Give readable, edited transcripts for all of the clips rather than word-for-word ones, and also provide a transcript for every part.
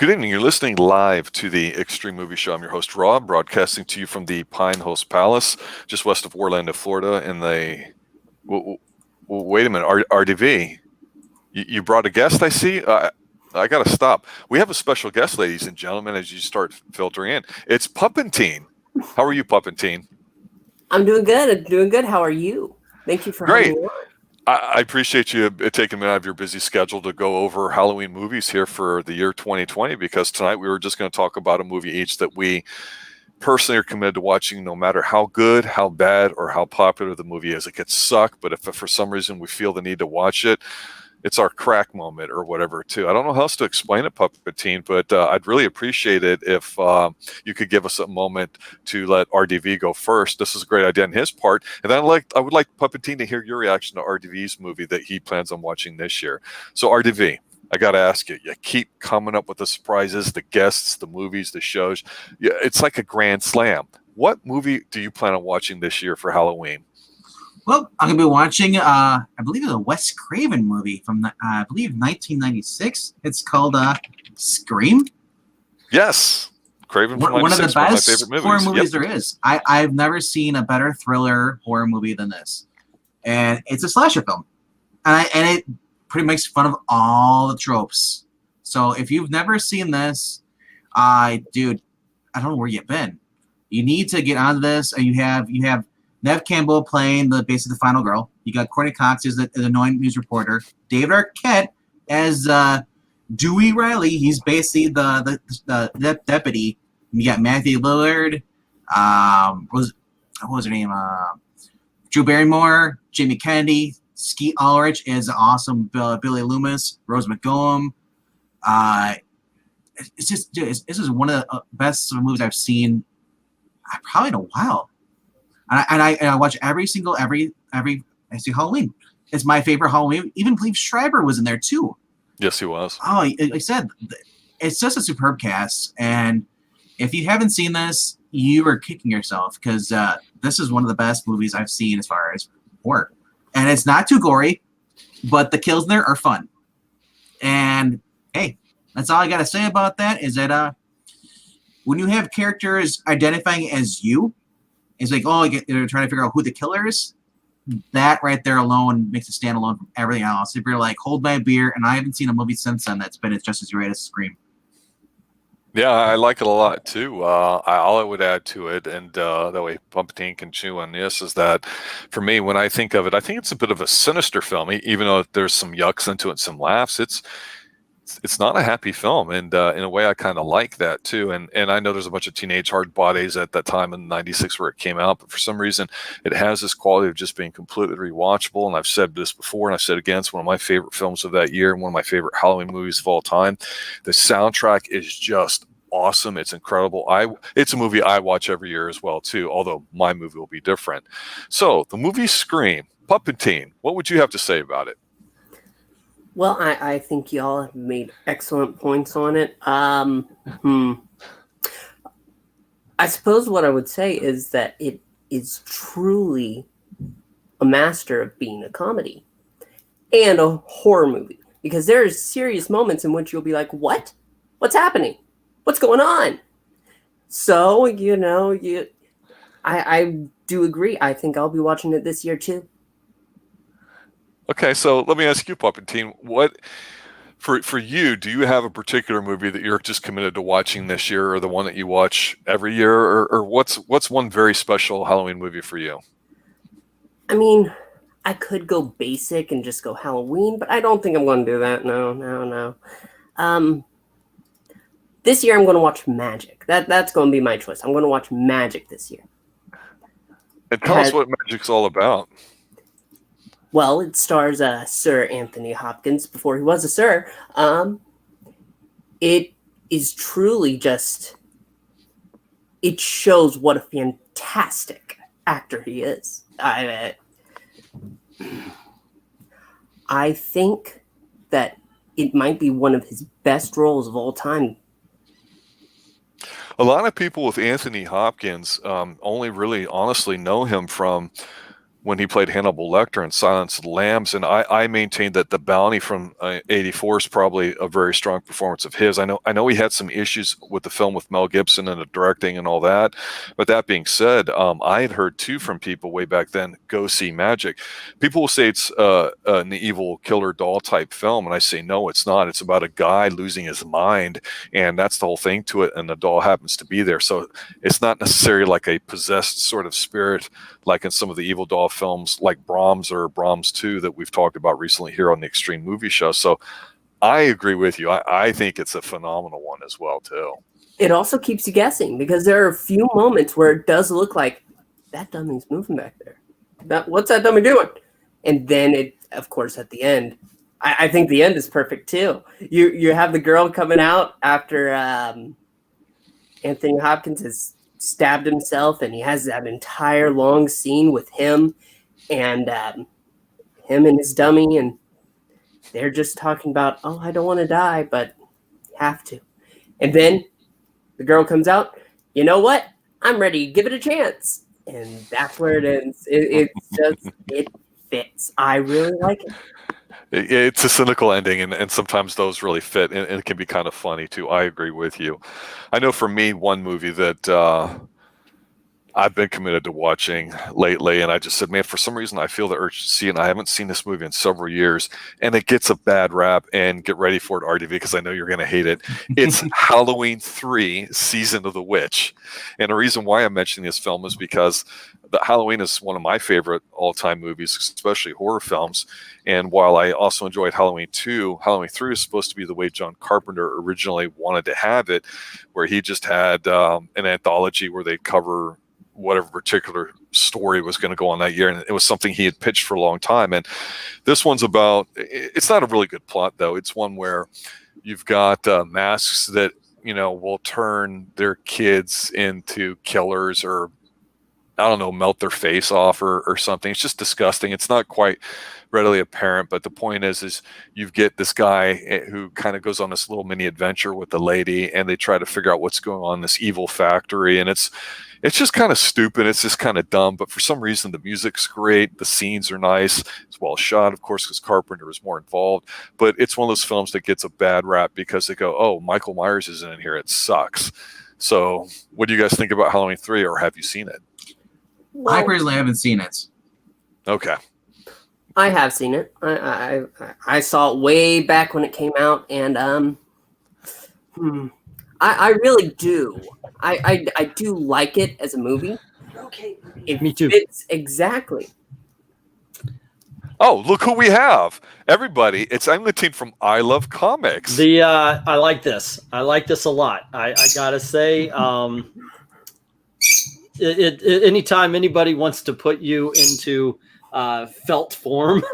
Good evening. You're listening live to the Xtreme Movie Show. I'm your host, Rob, broadcasting to you from the Pinehurst Palace, just west of Orlando, Florida. In the wait a minute, RDV, you brought a guest, I see. I got to stop. We have a special guest, ladies and gentlemen, as you start filtering in. It's Puppeteen. How are you, Puppeteen? I'm doing good. I'm doing good. How are you? Thank you for having me on. I appreciate you taking a minute out of your busy schedule to go over Halloween movies here for the year 2020, because tonight we were just going to talk about a movie each that we personally are committed to watching, no matter how good, how bad, or how popular the movie is. It could suck, but if for some reason we feel the need to watch it, it's our crack moment or whatever, too. I don't know how else to explain it, Puppeteen, but I'd really appreciate it if you could give us a moment to let RDV go first. This is a great idea on his part. And I would like Puppeteen to hear your reaction to RDV's movie that he plans on watching this year. So, RDV, I got to ask you, you keep coming up with the surprises, the guests, the movies, the shows. Yeah, it's like a grand slam. What movie do you plan on watching this year for Halloween? Well, I'm going to be watching, I believe it's a Wes Craven movie from, I believe, 1996. It's called Scream. Yes. Craven from one of the best my favorite movies. Horror movies there is. I've never seen a better thriller horror movie than this. And it's a slasher film. And it pretty makes fun of all the tropes. So if you've never seen this, dude, I don't know where you've been. You need to get onto this. You have Nev Campbell playing basically the final girl. You got Courtney Cox as the annoying news reporter. David Arquette as Dewey Riley. He's basically the deputy. You got Matthew Lillard. What was her name? Drew Barrymore. Jamie Kennedy. Skeet Ulrich is awesome. Billy Loomis. Rose McGowan. It's just, dude, this is one of the best movies I've seen probably in a while. And I watch every I see Halloween. It's my favorite Halloween. Even Liev Schreiber was in there too. Yes, he was. Oh, like I said, it's just a superb cast. And if you haven't seen this, you are kicking yourself, because this is one of the best movies I've seen as far as horror. And it's not too gory, but the kills in there are fun. And hey, that's all I got to say about that. Is that when you have characters identifying as you, it's like, oh, they're trying to figure out who the killer is. That right there alone makes it stand alone from everything else. If you're like, hold my beer, and I haven't seen a movie since then that's been just as great as Scream. Yeah, I like it a lot too. All I would add to it, and that way Puppeteen can chew on this, is that for me, when I think of it, I think it's a bit of a sinister film. Even though there's some yucks into it, some laughs, it's not a happy film, and in a way I kind of like that too. And I know there's a bunch of teenage hard bodies at that time in '96 where it came out, but for some reason it has this quality of just being completely rewatchable. And I've said this before, and I've said it again, it's one of my favorite films of that year and one of my favorite Halloween movies of all time. The soundtrack is just awesome. It's incredible. It's a movie I watch every year as well too, although my movie will be different. So the movie Scream, Puppeteen, what would you have to say about it? Well, I think y'all have made excellent points on it. I suppose what I would say is that it is truly a master of being a comedy and a horror movie, because there are serious moments in which you'll be like, what? What's happening? What's going on? So, I do agree. I think I'll be watching it this year too. Okay, so let me ask you, Puppeteen, what for you, do you have a particular movie that you're just committed to watching this year, or the one that you watch every year, or what's one very special Halloween movie for you? I mean, I could go basic and just go Halloween, but I don't think I'm going to do that. No. This year I'm going to watch Magic. That's going to be my choice. I'm going to watch Magic this year. And tell us what Magic's all about. Well, it stars Sir Anthony Hopkins before he was a sir. It is truly just, it shows what a fantastic actor he is. I think that it might be one of his best roles of all time. A lot of people with Anthony Hopkins only really honestly know him from when he played Hannibal Lecter in Silence of the Lambs, and I maintain that the Bounty from '84 is probably a very strong performance of his. I know he had some issues with the film with Mel Gibson and the directing and all that, but that being said, I had heard too from people way back then, go see Magic. People will say it's an evil killer doll type film, and I say no, it's not. It's about a guy losing his mind, and that's the whole thing to it, and the doll happens to be there. So it's not necessarily like a possessed sort of spirit like in some of the evil doll films like Brahms or Brahms 2 that we've talked about recently here on the Xtreme Movie Show. So I agree with you. I think it's a phenomenal one as well too. It also keeps you guessing because there are a few moments where it does look like that dummy's moving back there. What's that dummy doing? And then it, of course, at the end, I think the end is perfect too. You have the girl coming out after Anthony Hopkins has stabbed himself, and he has that entire long scene with him and his dummy, and they're just talking about, oh, I don't want to die, but you have to. And then the girl comes out, you know what? I'm ready. Give it a chance. And that's where it ends. It fits. I really like it. It's a cynical ending, and sometimes those really fit, and it can be kind of funny too. I agree with you. I know for me, one movie that I've been committed to watching lately, and I just said, man, for some reason I feel the urge to see it, and I haven't seen this movie in several years, and it gets a bad rap, and get ready for it, RDV, because I know you're going to hate it. It's Halloween 3, Season of the Witch. And the reason why I'm mentioning this film is because Halloween is one of my favorite all-time movies, especially horror films. And while I also enjoyed Halloween 2, Halloween 3 is supposed to be the way John Carpenter originally wanted to have it, where he just had an anthology where they cover whatever particular story was going to go on that year. And it was something he had pitched for a long time. And this one's about, it's not a really good plot though. It's one where you've got masks that, will turn their kids into killers, or I don't know, melt their face off or something. It's just disgusting. It's not quite readily apparent, but the point is you get this guy who kind of goes on this little mini adventure with the lady, and they try to figure out what's going on in this evil factory. And it's just kind of stupid. It's just kind of dumb, but for some reason the music's great. The scenes are nice. It's well shot, of course, because Carpenter was more involved, but it's one of those films that gets a bad rap because they go, oh, Michael Myers isn't in here. It sucks. So what do you guys think about Halloween 3, or have you seen it? Well, I personally haven't seen it. Okay. I have seen it. I saw it way back when it came out, and I really do. I do like it as a movie. Okay. Me too. It's exactly. Oh, look who we have. Everybody, I'm the team from I Love Comics. I like this. I like this a lot. I gotta say, anytime anybody wants to put you into felt form,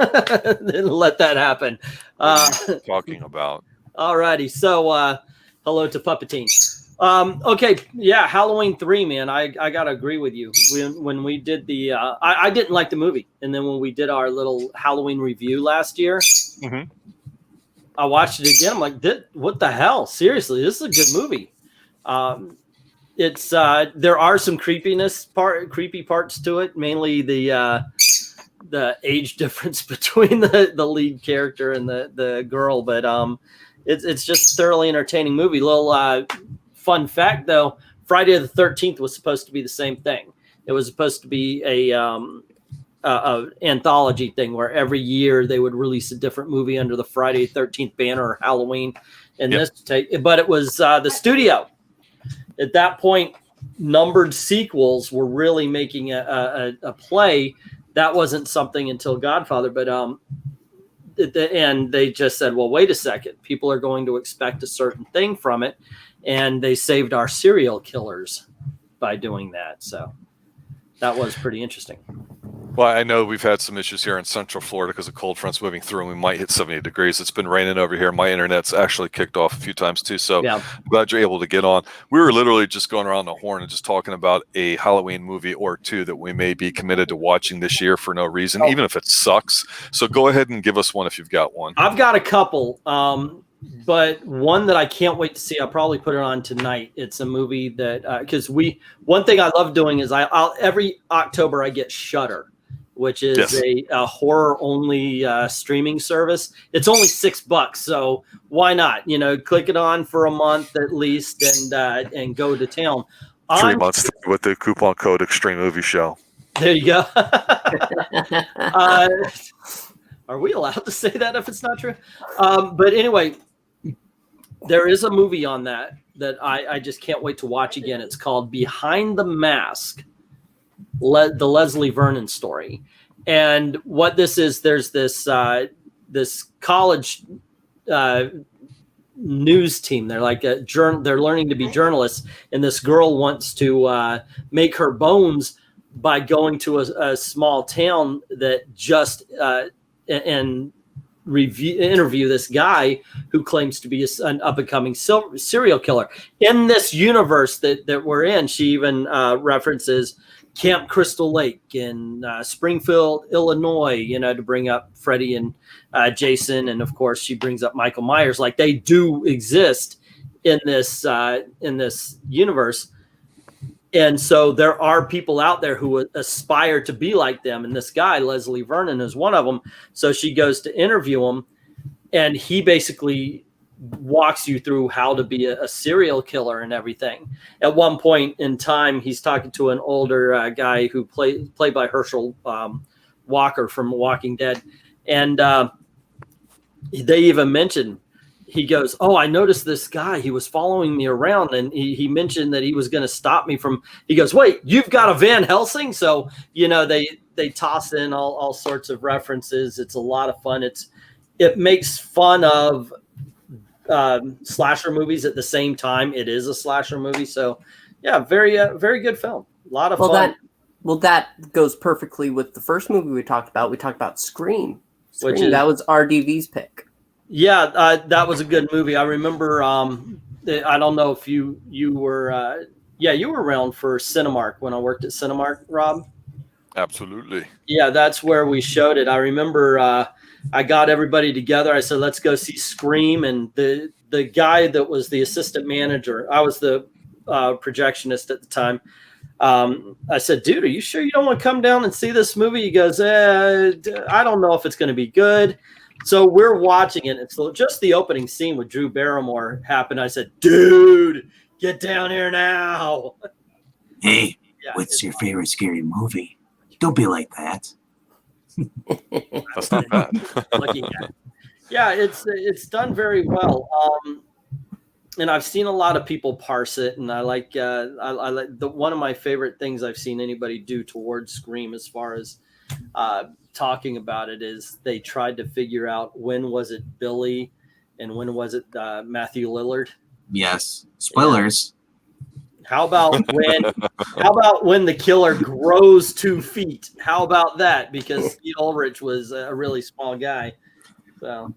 then let that happen. What are you talking about? Alrighty, so hello to Puppeteen. Okay, yeah, Halloween 3, man. I gotta agree with you. When we did the, I didn't like the movie, and then when we did our little Halloween review last year, I watched it again. I'm like, what the hell? Seriously, this is a good movie. It's there are some creepy parts to it, mainly the age difference between the lead character and the girl, but it's just thoroughly entertaining movie. Little fun fact though, Friday the 13th was supposed to be the same thing. It was supposed to be a anthology thing where every year they would release a different movie under the Friday the 13th banner, or Halloween. And but it was the studio. At that point, numbered sequels were really making a play. That wasn't something until Godfather, but and they just said, well, wait a second. People are going to expect a certain thing from it. And they saved our serial killers by doing that. So that was pretty interesting. Well, I know we've had some issues here in Central Florida because of cold fronts moving through, and we might hit 70 degrees. It's been raining over here. My internet's actually kicked off a few times too, so I'm glad you're able to get on. We were literally just going around the horn and just talking about a Halloween movie or two that we may be committed to watching this year for no reason, even if it sucks. So go ahead and give us one if you've got one. I've got a couple, but one that I can't wait to see. I'll probably put it on tonight. It's a movie that because one thing I love doing is I'll every October I get Shudder. which is Yes. a horror only streaming service. It's only $6, so why not? Click it on for a month at least and go to town. 3 months with the coupon code Xtreme Movie Show. There you go. Are we allowed to say that if it's not true? But anyway, there is a movie on that I just can't wait to watch again. It's called Behind the Mask, the Leslie Vernon story. And what this is, there's this college news team. They're like they're learning to be journalists, and this girl wants to make her bones by going to a small town that just and interview this guy who claims to be an up-and-coming serial killer. In this universe that we're in, she even references Camp Crystal Lake in Springfield, Illinois, to bring up Freddie and Jason. And of course, she brings up Michael Myers. Like, they do exist in this universe. And so there are people out there who aspire to be like them. And this guy, Leslie Vernon, is one of them. So she goes to interview him, and he basically walks you through how to be a serial killer and everything. At one point in time, he's talking to an older guy who played by Herschel Walker from Walking Dead. And they even mentioned, he goes, "Oh, I noticed this guy. He was following me around, and he mentioned that he was going to stop me from." He goes, "Wait, you've got a Van Helsing?" So they toss in all sorts of references. It's a lot of fun. It makes fun of slasher movies at the same time. It is a slasher movie, so yeah, very good film. A lot of fun. That goes perfectly with the first movie we talked about. We talked about Scream. That was RDV's pick. Yeah, that was a good movie. I remember. I don't know if you were. You were around for Cinemark when I worked at Cinemark, Rob. Absolutely. Yeah, that's where we showed it. I remember. I got everybody together. I said, "Let's go see Scream." And the guy that was the assistant manager, I was the projectionist at the time. I said, "Dude, are you sure you don't want to come down and see this movie?" He goes, "I don't know if it's going to be good." So we're watching it. It's just the opening scene with Drew Barrymore happened. I said, "Dude, get down here now." Hey, what's your favorite scary movie? Don't be like that. That's not bad. Looking at it. Yeah, it's done very well. And I've seen a lot of people parse it, and I like one of my favorite things I've seen anybody do towards Scream as far as talking about it is they tried to figure out when was it Billy and when was it Matthew Lillard. Yes. Spoilers. Yeah. How about when the killer grows 2 feet? How about that? Because Steve Ulrich was a really small guy, so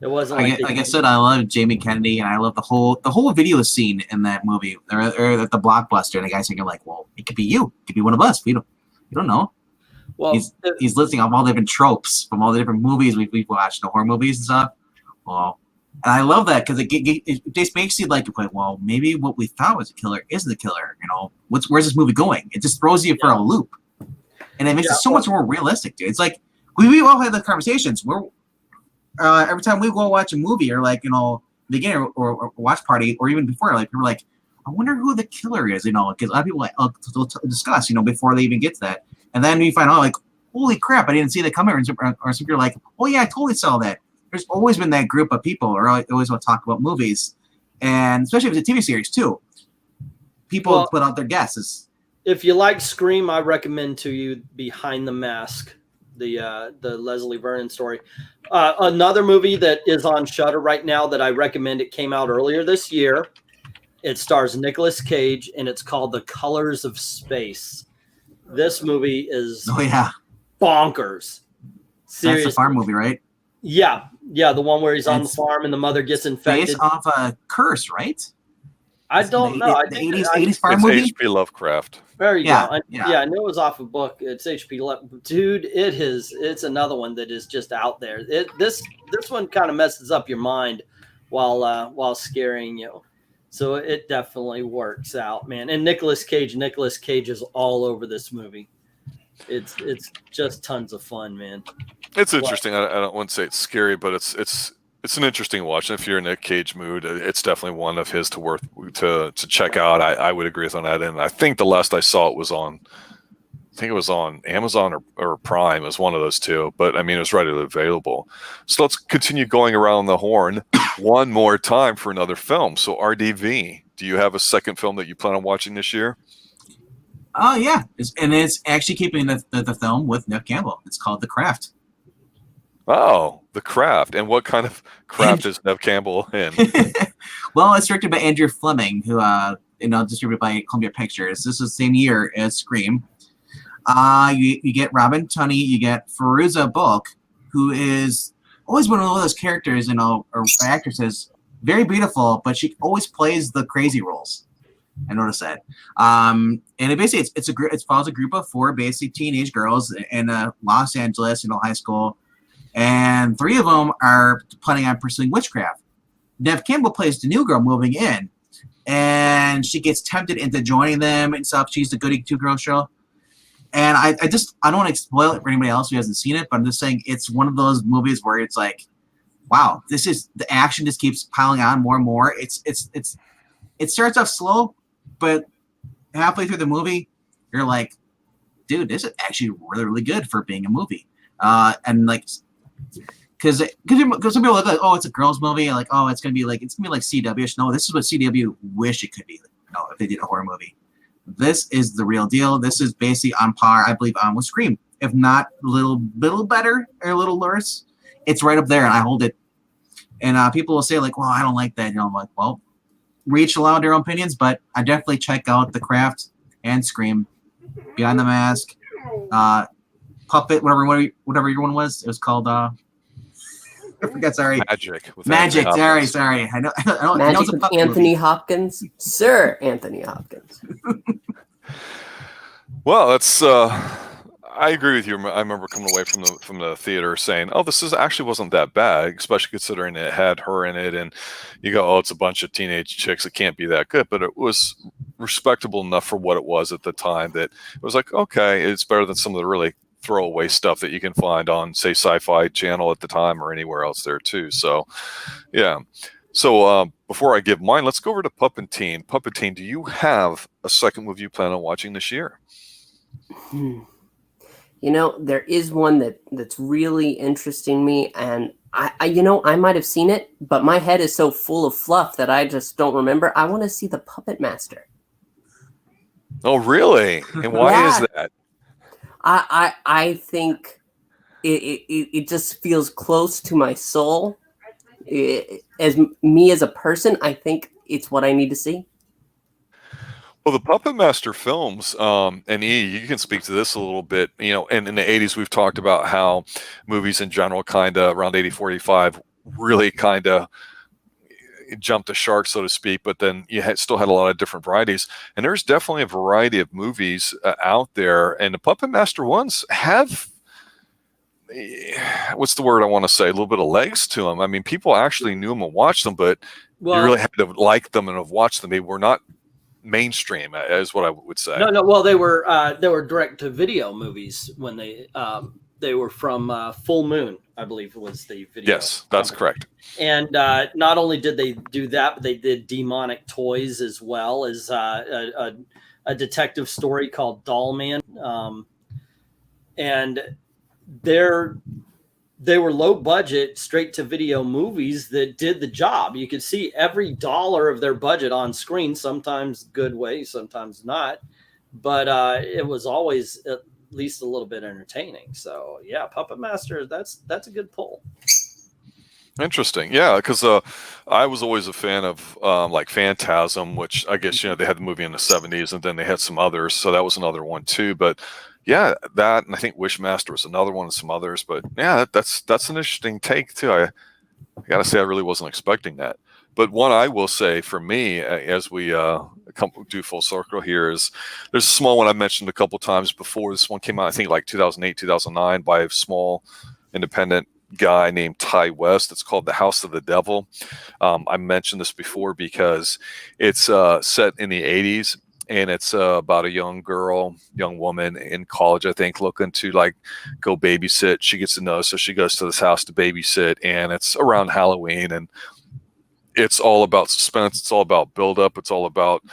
it wasn't like I said, I love Jamie Kennedy, and I love the whole video scene in that movie, or at the Blockbuster, and the guy's thinking like, "Well, it could be you, it could be one of us. We don't know." Well, he's listing off all the different tropes from all the different movies we've watched, the horror movies and stuff. Well, and I love that because it just makes you like, well, maybe what we thought was a killer isn't the killer. Where's this movie going? It just throws you for a loop, and it makes it so much more realistic, dude. It's like we all had the conversations. We're every time we go watch a movie or beginning or watch party or even before, like people are like, I wonder who the killer is, because a lot of people discuss, before they even get to that. And then you find out, like, holy crap, I didn't see that coming. Or some people are like, oh, yeah, I totally saw that. There's always been that group of people who always want to talk about movies. And especially if it's a TV series, too. People put out their guesses. If you like Scream, I recommend to you Behind the Mask, the Leslie Vernon story. Another movie that is on Shudder right now that I recommend, it came out earlier this year. It stars Nicolas Cage, and it's called The Colors of Space. This movie is bonkers. Seriously. That's the farm movie, right? Yeah, the one where he's on the farm and the mother gets infected. Based off a curse, right? I don't know. I the think 80s farm movie? H.P. Lovecraft. There you go. I Yeah. knew it was off a book. It's H.P. Lovecraft. Dude, it's another one that is just out there. This one kind of messes up your mind while scaring you. So it definitely works out, man. And Nicolas Cage is all over this movie. It's just tons of fun, man. It's interesting. I don't want to say it's scary, but it's an interesting watch. And if you're in a Cage mood, it's definitely one of his to check out. I would agree with on that. And I think the last I saw it was on, I think it was on Amazon or Prime. It was one of those two. But I mean, it was readily available. So let's continue going around the horn one more time for another film. So RDV, do you have a second film that you plan on watching this year? Oh yeah, it's actually keeping the film with Nev Campbell. It's called The Craft. Oh, The Craft. And what kind of craft is Nev Campbell in? Well, it's directed by Andrew Fleming, who distributed by Columbia Pictures. This is the same year as Scream. You get Robin Tunney, you get Fairuza Balk, who is always one of those characters, or actresses, very beautiful, but she always plays the crazy roles. I noticed that. And it follows a group of 4 basic teenage girls in Los Angeles, high school, and 3 of them are planning on pursuing witchcraft. Nev Campbell plays the new girl moving in, and she gets tempted into joining them and stuff. She's the goody two-girl show. And I don't want to spoil it for anybody else who hasn't seen it, but I'm just saying it's one of those movies where it's like, wow, the action just keeps piling on more and more. It starts off slow, but halfway through the movie, you're like, dude, this is actually really, really good for being a movie. And like, because some people look like, oh, it's a girls' movie, and like, oh, it's gonna be like CW. No, this is what CW wish it could be. No, if they did a horror movie. This is the real deal. This is basically on par, I believe, with Scream. If not a little better or a little worse, it's right up there, and I hold it. And people will say, like, well, I don't like that. I'm like, well, each allowed their own opinions, but I definitely check out The Craft and Scream. Behind the Mask, Puppet, whatever your one was. It was called, I forget, sorry. Magic. Sorry. I know Magic it's a with puppet Anthony movie. Hopkins. Sir Anthony Hopkins. Well, that's I agree with you. I remember coming away from the theater saying, "Oh, this actually wasn't that bad," especially considering it had her in it, and you go, "Oh, it's a bunch of teenage chicks. It can't be that good." But it was respectable enough for what it was at the time that it was like, okay, it's better than some of the really throwaway stuff that you can find on, say, Sci-Fi Channel at the time or anywhere else there too. So, yeah. So before I give mine, let's go over to Puppeteen. Puppeteen, do you have a second movie you plan on watching this year? There is one that's really interesting me, and I might have seen it, but my head is so full of fluff that I just don't remember. I want to see The Puppet Master. Oh, really? And why is that? I think it just feels close to my soul. As a person, I think it's what I need to see. Well, the Puppet Master films, and you can speak to this a little bit, and in the 80s, we've talked about how movies in general kind of around 80, 45 really kind of jumped the shark, so to speak, but then you still had a lot of different varieties. And there's definitely a variety of movies out there. And the Puppet Master ones have, what's the word I want to say, a little bit of legs to them. I mean, people actually knew them and watched them, but you really had to like them and have watched them. They were not mainstream, is what I would say. No. Well, they were direct to video movies when they were from Full Moon, I believe was the video. Yes, that's correct. And not only did they do that, but they did Demonic Toys as well as a detective story called Doll Man. And they were low budget, straight to video movies that did the job. You could see every dollar of their budget on screen, sometimes good way, sometimes not. But it was always at least a little bit entertaining. So yeah, Puppet Master, that's a good pull. Interesting. Yeah, because I was always a fan of like Phantasm, which I guess, they had the movie in the 70s, and then they had some others. So that was another one too. But yeah, that, and I think Wishmaster was another one and some others. But yeah, that's an interesting take too. I got to say, I really wasn't expecting that. But one I will say for me, as we do full circle here, is there's a small one I mentioned a couple times before. This one came out, I think, like 2008, 2009 by a small independent guy named Ty West. It's called The House of the Devil. I mentioned this before because it's set in the 80s, and it's about a young woman in college, I think, looking to like go babysit. She gets to know, so she goes to this house to babysit, and it's around Halloween, and it's all about suspense. It's all about buildup. It's all about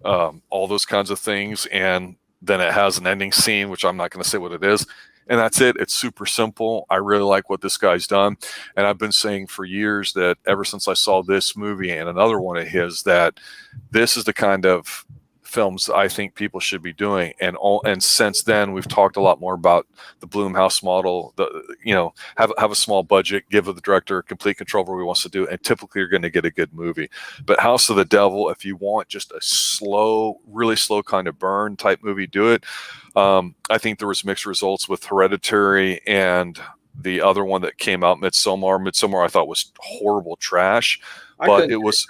all those kinds of things, and then it has an ending scene, which I'm not going to say what it is. And that's it. It's super simple. I really like what this guy's done. And I've been saying for years that ever since I saw this movie and another one of his, that this is the kind of films I think people should be doing. And since then, we've talked a lot more about the Blumhouse model. Have a small budget, give the director complete control over what he wants to do, and typically you're going to get a good movie. But House of the Devil, if you want just a slow, really slow kind of burn type movie, do it. I think there was mixed results with Hereditary and the other one that came out, Midsommar. Midsommar I thought was horrible trash, but it was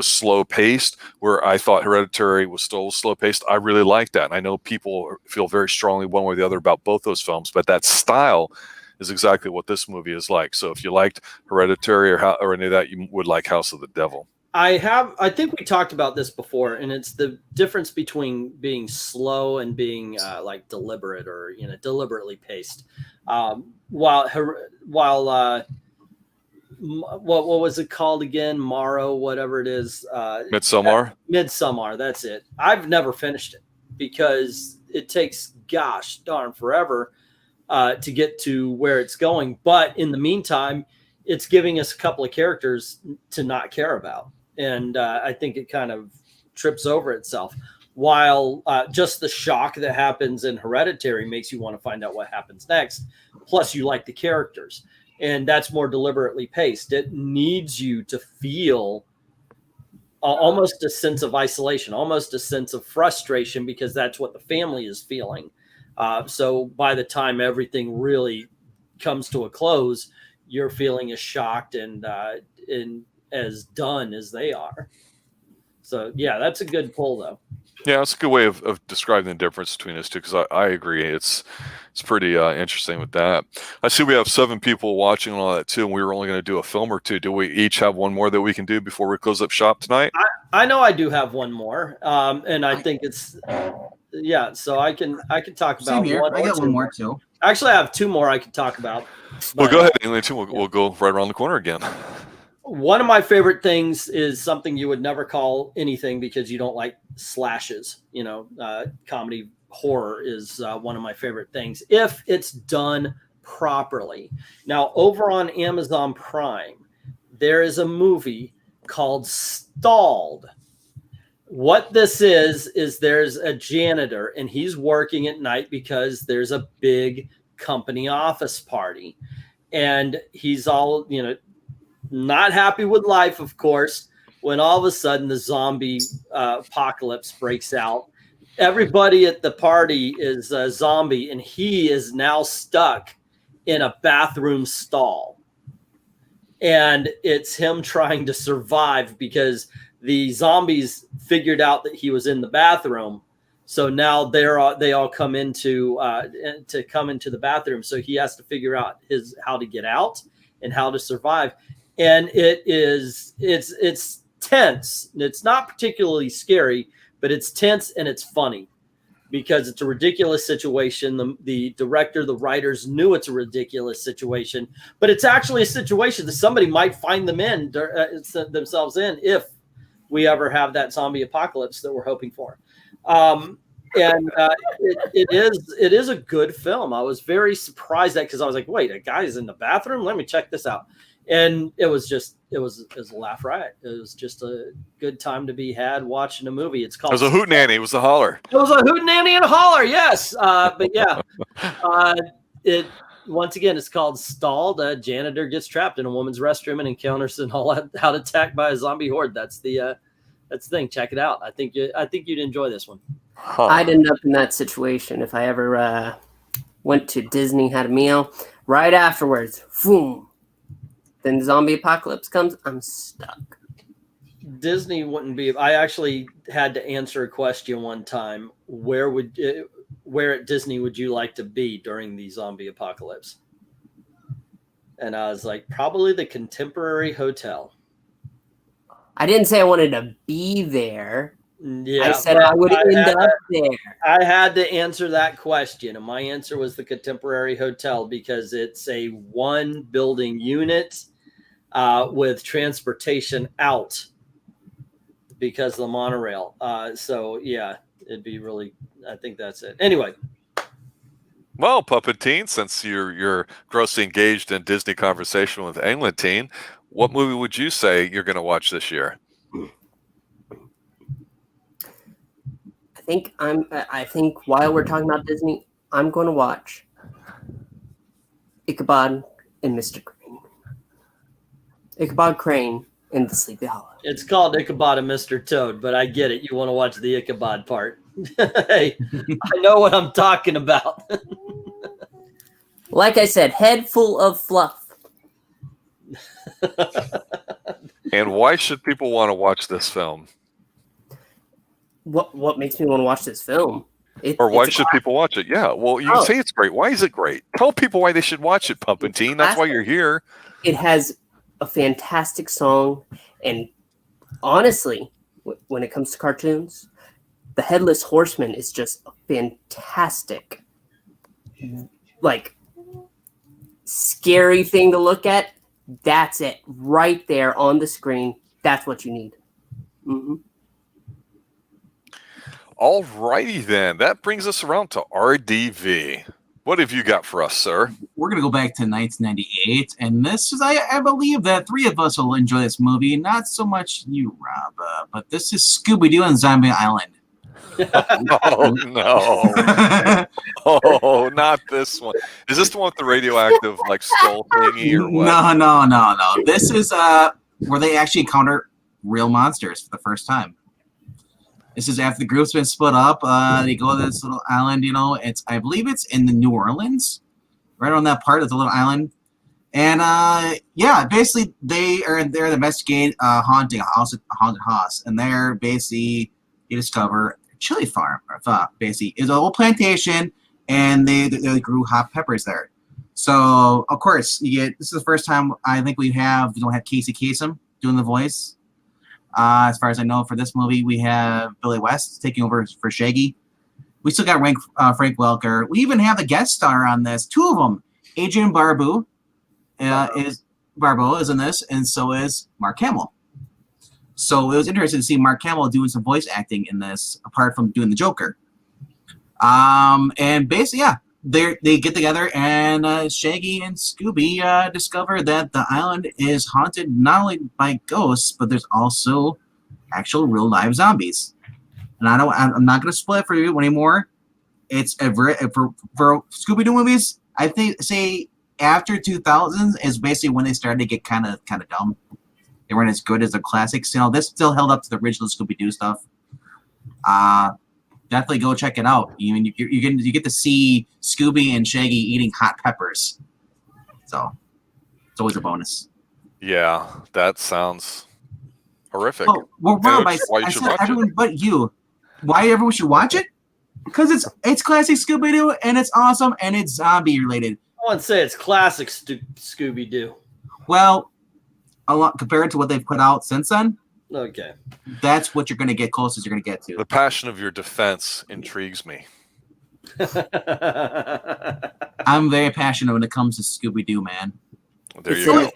slow paced, where I thought Hereditary was still slow paced. I really like that. And I know people feel very strongly one way or the other about both those films, but that style is exactly what this movie is like. So if you liked Hereditary or any of that, you would like House of the Devil. I think we talked about this before, and it's the difference between being slow and being like deliberate or deliberately paced. While what was it called again? Morrow, whatever it is. Midsommar. Midsommar. That's it. I've never finished it because it takes gosh darn forever to get to where it's going. But in the meantime, it's giving us a couple of characters to not care about. And I think it kind of trips over itself, while just the shock that happens in Hereditary makes you want to find out what happens next. Plus, you like the characters, and that's more deliberately paced. It needs you to feel almost a sense of isolation, almost a sense of frustration, because that's what the family is feeling. So by the time everything really comes to a close, you're feeling as shocked and as done as they are. So yeah, that's a good pull though. Yeah, it's a good way of describing the difference between those two, because I agree. It's pretty interesting with that. I see we have 7 people watching and all that too, and we were only going to do a film or two. Do we each have one more that we can do before we close up shop tonight? I know I do have one more, and I think it's so I can talk about Same here. one. I got one more too. Actually, I have 2 more I could talk about. Well, go ahead, Alien 2. We'll go right around the corner again. One of my favorite things is something you would never call anything because you don't like slashes. Comedy horror is one of my favorite things if it's done properly. Now, over on Amazon Prime, there is a movie called Stalled. What this is there's a janitor, and he's working at night because there's a big company office party, and he's all not happy with life, of course, when all of a sudden the zombie apocalypse breaks out. Everybody at the party is a zombie, and he is now stuck in a bathroom stall. And it's him trying to survive because the zombies figured out that he was in the bathroom. So now they all come into the bathroom. So he has to figure out how to get out and how to survive. And it's tense. It's not particularly scary, but it's tense and it's funny because it's a ridiculous situation. The director, the writers knew it's a ridiculous situation, but it's actually a situation that somebody might find themselves in if we ever have that zombie apocalypse that we're hoping for. It is a good film. I was very surprised because I was like, wait, a guy's in the bathroom? Let me check this out. And it was a laugh riot. It was just a good time to be had watching a movie. It was It was a hootenanny and a holler. Yes. But yeah, once again, it's called Stalled. A janitor gets trapped in a woman's restroom and encounters an all-out attack by a zombie horde. That's the thing. Check it out. I think you'd enjoy this one. Huh. I'd end up in that situation if I ever went to Disney, had a meal. Right afterwards, boom. Then the zombie apocalypse comes, I'm stuck. Disney wouldn't be. I actually had to answer a question one time. Where at Disney would you like to be during the zombie apocalypse? And I was like, probably the Contemporary Hotel. I didn't say I wanted to be there. Yeah, I said but I would end up there. I had to answer that question, and my answer was the Contemporary Hotel because it's a one building unit with transportation out because of the monorail. So yeah, it'd be really. I think that's it. Anyway, Well, Puppeteen, since you're grossly engaged in Disney conversation with Englandine, what movie would you say you're going to watch this year? I think while we're talking about Disney, I'm going to watch Ichabod and Mr. Crane. Ichabod Crane and the Sleepy Hollow. it's called Ichabod and Mr. Toad, but I get it. You want to watch the Ichabod part. Hey, I know what I'm talking about. Like I said, head full of fluff. And why should people want to watch this film? What makes me want to watch this film? Or why should people watch it? Yeah, well, you can say it's great. Why is it great? Tell people why they should watch it, Puppeteen. That's why you're here. It has a fantastic song, and honestly, when it comes to cartoons, the Headless Horseman is just a fantastic, like, scary thing to look at. That's it, right there on the screen. That's what you need. Mm-hmm. All righty then. That brings us around to RDV. What have you got for us, sir? We're going to go back to 1998, and this is, I believe that three of us will enjoy this movie. Not so much you, Rob, but this is ScoobyDoo and Zombie Island. Oh, no. Oh, not this one. Is this the one with the radioactive, like, skull thingy or what? No. This is where they actually encounter real monsters for the first time. This is after the group's been split up. They go to this little island, I believe it's in the New Orleans, right on that part of the little island. And basically they're investigating haunted house, and they're basically, you discover a chili farm, basically is a whole plantation, and they grew hot peppers there. So of course this is the first time I think we don't have Casey Kasem doing the voice. As far as I know, for this movie, we have Billy West taking over for Shaggy. We still got Frank Welker. We even have a guest star on this. Two of them. Adrian Barbeau is in this, and so is Mark Hamill. So it was interesting to see Mark Hamill doing some voice acting in this, apart from doing the Joker. And basically, they get together, and Shaggy and Scooby discover that the island is haunted not only by ghosts, but there's also actual real live zombies. And I'm not going to spoil it for you anymore. It's for Scooby-Doo movies. I think say after 2000s is basically when they started to get kind of dumb. They weren't as good as the classics. This still held up to the original Scooby-Doo stuff. Definitely go check it out. You get to see Scooby and Shaggy eating hot peppers, so it's always a bonus. Yeah, that sounds horrific. Well, Rob, I said everyone but you. Why everyone should watch it? Because it's classic Scooby-Doo, and it's awesome, and it's zombie related. I wouldn't say it's classic Scooby-Doo. Well, a lot compared to what they've put out since then. Okay. That's what you're going to get close as you're going to get to. The passion of your defense intrigues me. I'm very passionate when it comes to Scooby-Doo, man. There you go.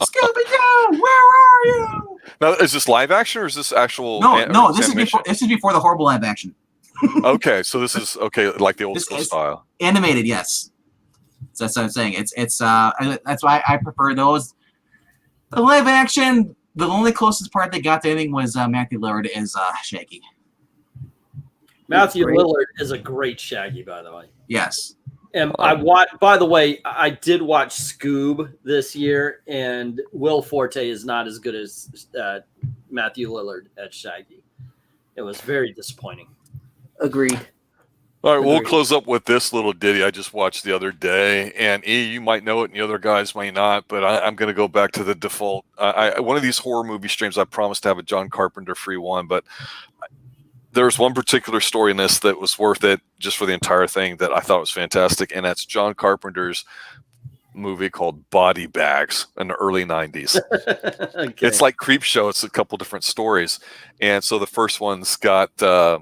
Scooby-Doo, where are you? Now, is this live action or is this actual? No. This is before the horrible live action. Okay, so this is like the old school style. Animated, yes. So that's what I'm saying. It's that's why I prefer those. The live action, the only closest part they got to anything was Matthew Lillard is Shaggy. Matthew Lillard is a great Shaggy, by the way. Yes. And I did watch Scoob this year, and Will Forte is not as good as Matthew Lillard at Shaggy. It was very disappointing. Agreed. All right, we'll close up with this little ditty I just watched the other day. And you might know it, and the other guys might not, but I'm going to go back to the default. One of these horror movie streams, I promised to have a John Carpenter free one, but there's one particular story in this that was worth it just for the entire thing that I thought was fantastic, and that's John Carpenter's movie called Body Bags in the early 90s. Okay. It's like Creepshow. It's a couple different stories. And so the first one's got the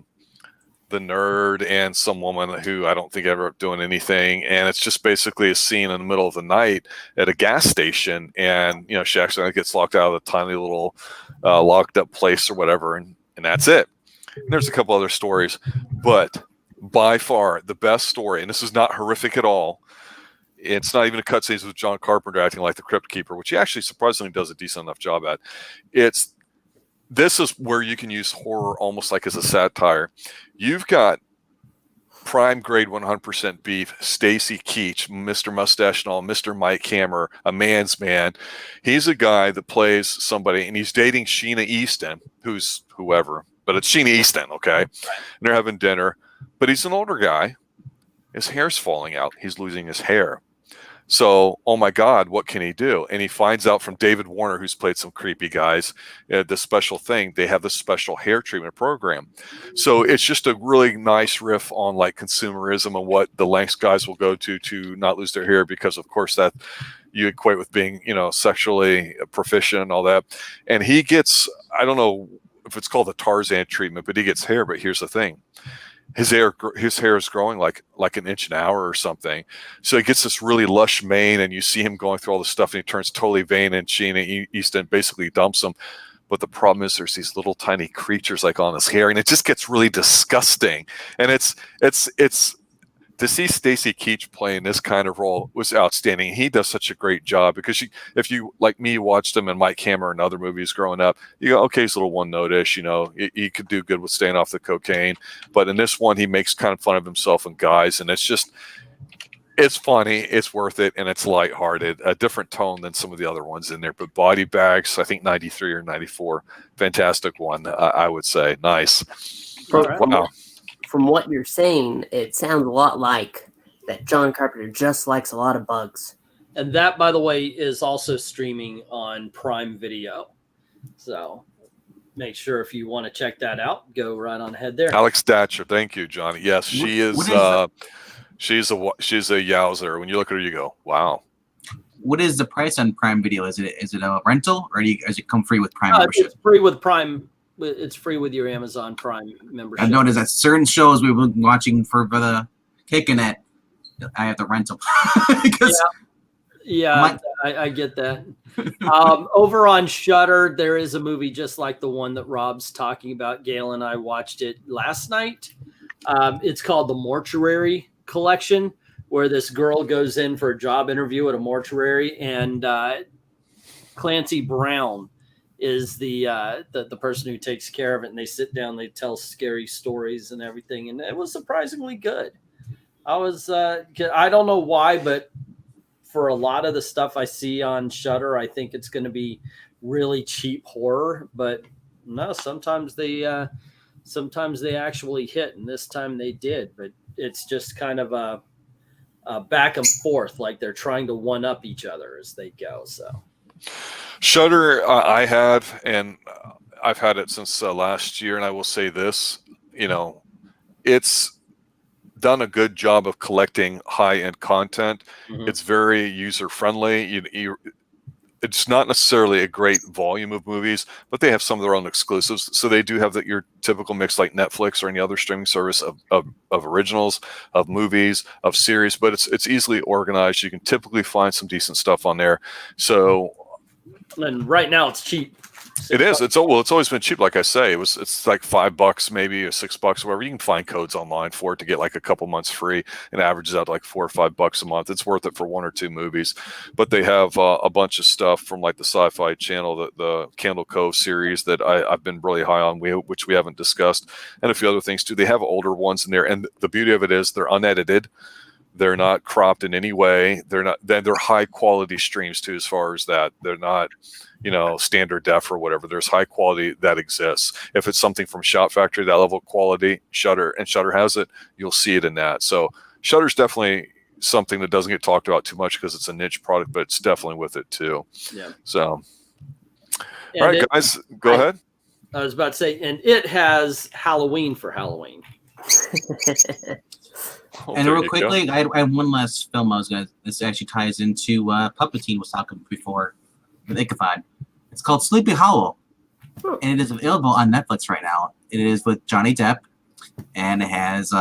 nerd and some woman who I don't think ever up doing anything. And it's just basically a scene in the middle of the night at a gas station. And, you know, she accidentally gets locked out of a tiny little locked up place or whatever. And that's it. And there's a couple other stories. But by far the best story, and this is not horrific at all. It's not even a cutscenes with John Carpenter acting like the Crypt Keeper, which he actually surprisingly does a decent enough job at. This is where you can use horror almost like as a satire. You've got prime grade 100% beef, Stacy Keach, Mr. Mustache and all, Mr. Mike Hammer, a man's man. He's a guy that plays somebody, and he's dating Sheena Easton, who's whoever, but it's Sheena Easton, okay? And they're having dinner, but he's an older guy. His hair's falling out. He's losing his hair. So, oh my God, what can he do? And he finds out from David Warner, who's played some creepy guys, the special thing. They have this special hair treatment program. So it's just a really nice riff on like consumerism and what the lengths guys will go to not lose their hair, because of course that you equate with being, you know, sexually proficient and all that. And he gets, I don't know if it's called the Tarzan treatment, but he gets hair. But here's the thing. His hair is growing like an inch an hour or something. So he gets this really lush mane, and you see him going through all this stuff, and he turns totally vain, and Sheena Easton basically dumps him. But the problem is there's these little tiny creatures like on his hair, and it just gets really disgusting. And it's to see Stacy Keach playing this kind of role was outstanding. He does such a great job, because if you like me watched him in Mike Hammer and other movies growing up, you go, okay, he's a little one note-ish, you know, he could do good with staying off the cocaine. But in this one, he makes kind of fun of himself and guys, and it's funny, it's worth it, and it's lighthearted, a different tone than some of the other ones in there. But Body Bags, I think 93 or 94, fantastic one, I would say. Nice. Wow. From what you're saying, it sounds a lot like that John Carpenter just likes a lot of bugs. And that, by the way, is also streaming on Prime Video. So make sure if you want to check that out, go right on ahead there. Alex Thatcher, thank you, Johnny. Yes, she is. She's a yowzer. When you look at her, you go, wow. What is the price on Prime Video? Is it a rental, or does it come free with Prime membership? It's free with Prime. It's free with your Amazon Prime membership. I've noticed that certain shows we've been watching for the kicking it, I have to rent them. I get that. Over on Shudder, there is a movie just like the one that Rob's talking about. Gail and I watched it last night. It's called The Mortuary Collection, where this girl goes in for a job interview at a mortuary, and Clancy Brown is the person who takes care of it, and they sit down, they tell scary stories and everything, and it was surprisingly good. I don't know why, but for a lot of the stuff I see on Shudder, I think it's going to be really cheap horror, but no, sometimes they actually hit, and this time they did. But it's just kind of a back and forth, like they're trying to one up each other as they go. So Shudder, I have, and I've had it since last year, and I will say this, you know, it's done a good job of collecting high-end content. Mm-hmm. It's very user-friendly. It's not necessarily a great volume of movies, but they have some of their own exclusives. So they do have your typical mix like Netflix or any other streaming service of originals, of movies, of series, but it's easily organized. You can typically find some decent stuff on there. So, and right now it's cheap. It is. It's always been cheap. Like I say, it's like $5 maybe, or $6, whatever. You can find codes online for it to get like a couple months free, and averages out like $4 or $5 a month. It's worth it for one or two movies. But they have a bunch of stuff from like the Sci-Fi Channel, the Candle Cove series that I've been really high on, which we haven't discussed, and a few other things too. They have older ones in there, and the beauty of it is they're unedited. They're not cropped in any way. They're high quality streams too, as far as that. They're not, standard def or whatever. There's high quality that exists. If it's something from Shout Factory, that level of quality, Shudder has it, you'll see it in that. So Shudder's definitely something that doesn't get talked about too much because it's a niche product, but it's definitely with it too. Yeah. So, all right, guys, go ahead. I was about to say, and it has Halloween for Halloween. Oh, And there real you go. quickly, I have one last film I was gonna. This actually ties into Puppeteen was talking before with Ichabod. It's called Sleepy Hollow, and it is available on Netflix right now. It is with Johnny Depp, and it has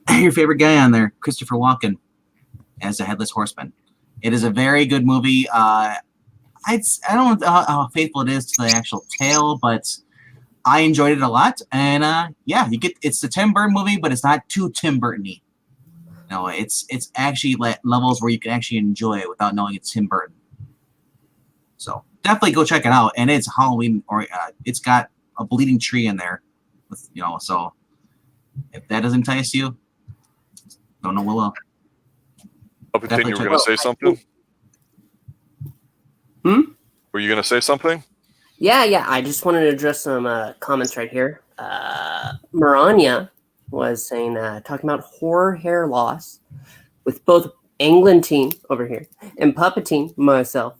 your favorite guy on there, Christopher Walken, as the Headless Horseman. It is a very good movie. I don't know how faithful it is to the actual tale, but I enjoyed it a lot. And yeah, it's the Tim Burton movie, but it's not too Tim Burton-y. No, it's actually levels where you can actually enjoy it without knowing it's Tim Burton. So definitely go check it out. And it's Halloween, or it's got a bleeding tree in there, So if that doesn't entice you, don't know what will. Puppeteen, you were going to say something? Were you going to say something? Yeah. I just wanted to address some comments right here. Maranya was saying, talking about horror hair loss with both Teen over here and Puppeteen, myself,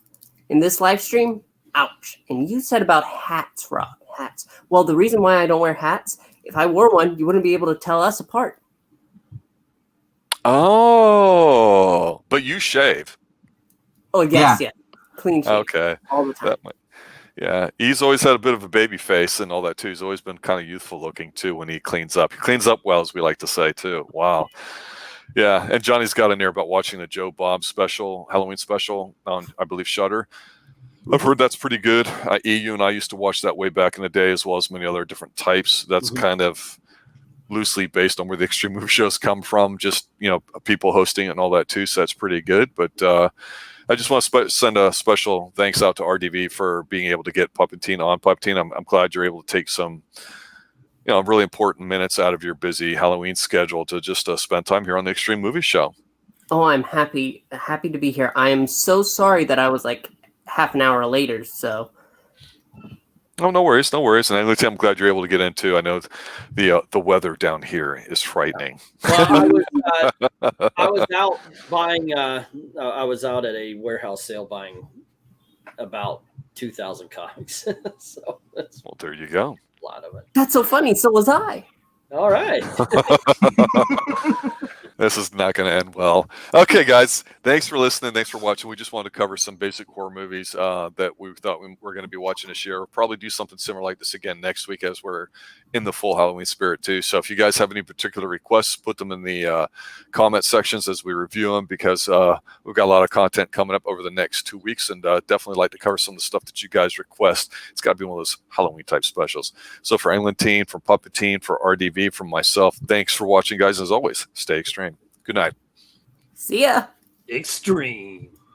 in this live stream. Ouch. And you said about hats, Rob. Hats. Well, the reason why I don't wear hats, if I wore one, you wouldn't be able to tell us apart. Oh, but you shave. Oh, yes, yeah. Clean shave. Okay. All the time. Yeah, he's always had a bit of a baby face and all that too. He's always been kind of youthful looking too when he cleans up. He cleans up well, as we like to say too. Wow. Yeah, and Johnny's got in there about watching the Joe Bob special, Halloween special on, I believe, Shudder. I've heard that's pretty good. EU and I used to watch that way back in the day, as well as many other different types. That's kind of loosely based on where the Xtreme movie shows come from, just people hosting it and all that too. So that's pretty good. But I just want to send a special thanks out to RDV for being able to get Puppeteen on. Puppeteen, I'm glad you're able to take some really important minutes out of your busy Halloween schedule to just spend time here on the Xtreme Movie Show. Oh, I'm happy to be here. I am so sorry that I was like half an hour later. So. Oh, no worries. And I'm glad you're able to get into. I know the weather down here is frightening. Well, I was out buying. I was out at a warehouse sale buying about 2,000 comics. So Well, there you go. A lot of it. That's so funny. So was I. All right. This is not going to end well. Okay, guys, thanks for listening. Thanks for watching. We just wanted to cover some basic horror movies that we thought we were going to be watching this year. We'll probably do something similar like this again next week, as we're in the full Halloween spirit too. So if you guys have any particular requests, put them in the comment sections as we review them, because we've got a lot of content coming up over the next 2 weeks, and definitely like to cover some of the stuff that you guys request. It's got to be one of those Halloween type specials. So for Teen, from Puppeteen, for RDV, from myself, thanks for watching, guys. As always, stay extreme. Good night. See ya. Xtreme.